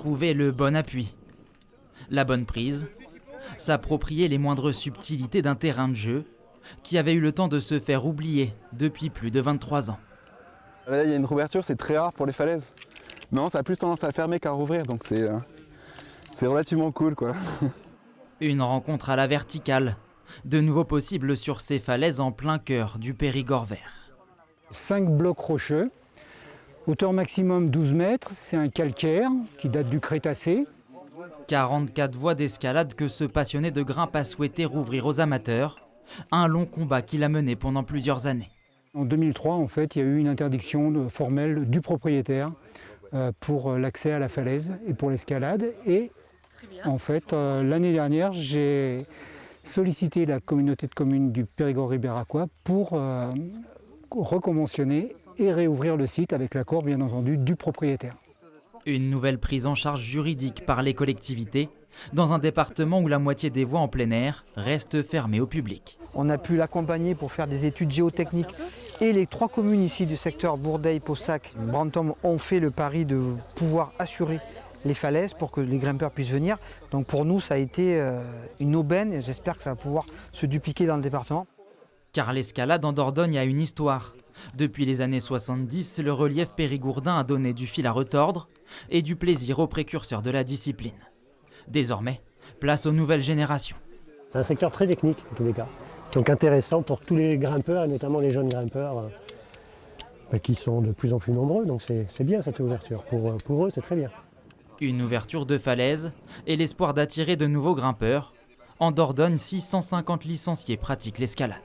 trouver le bon appui, la bonne prise, s'approprier les moindres subtilités d'un terrain de jeu qui avait eu le temps de se faire oublier depuis plus de 23 ans. Là, il y a une rouverture, c'est très rare pour les falaises. Non, ça a plus tendance à fermer qu'à rouvrir, donc c'est relativement cool, quoi. Une rencontre à la verticale, de nouveau possible sur ces falaises en plein cœur du Périgord vert. 5 blocs rocheux, hauteur maximum 12 mètres, c'est un calcaire qui date du Crétacé. 44 voies d'escalade que ce passionné de grimpe a souhaité rouvrir aux amateurs. Un long combat qu'il a mené pendant plusieurs années. En 2003, en fait, il y a eu une interdiction formelle du propriétaire pour l'accès à la falaise et pour l'escalade. Et en fait, l'année dernière, j'ai sollicité la communauté de communes du Périgord-Ribéracois pour reconventionner et réouvrir le site avec l'accord, bien entendu, du propriétaire. Une nouvelle prise en charge juridique par les collectivités dans un département où la moitié des voies en plein air restent fermées au public. On a pu l'accompagner pour faire des études géotechniques et les 3 communes ici du secteur Bourdeil, Paussac, Brantôme ont fait le pari de pouvoir assurer les falaises pour que les grimpeurs puissent venir. Donc pour nous, ça a été une aubaine et j'espère que ça va pouvoir se dupliquer dans le département. Car l'escalade en Dordogne a une histoire. Depuis les années 70, le relief périgourdin a donné du fil à retordre et du plaisir aux précurseurs de la discipline. Désormais, place aux nouvelles générations. C'est un secteur très technique en tous les cas, donc intéressant pour tous les grimpeurs et notamment les jeunes grimpeurs qui sont de plus en plus nombreux, donc c'est bien cette ouverture, pour eux c'est très bien. Une ouverture de falaise et l'espoir d'attirer de nouveaux grimpeurs. En Dordogne, 650 licenciés pratiquent l'escalade.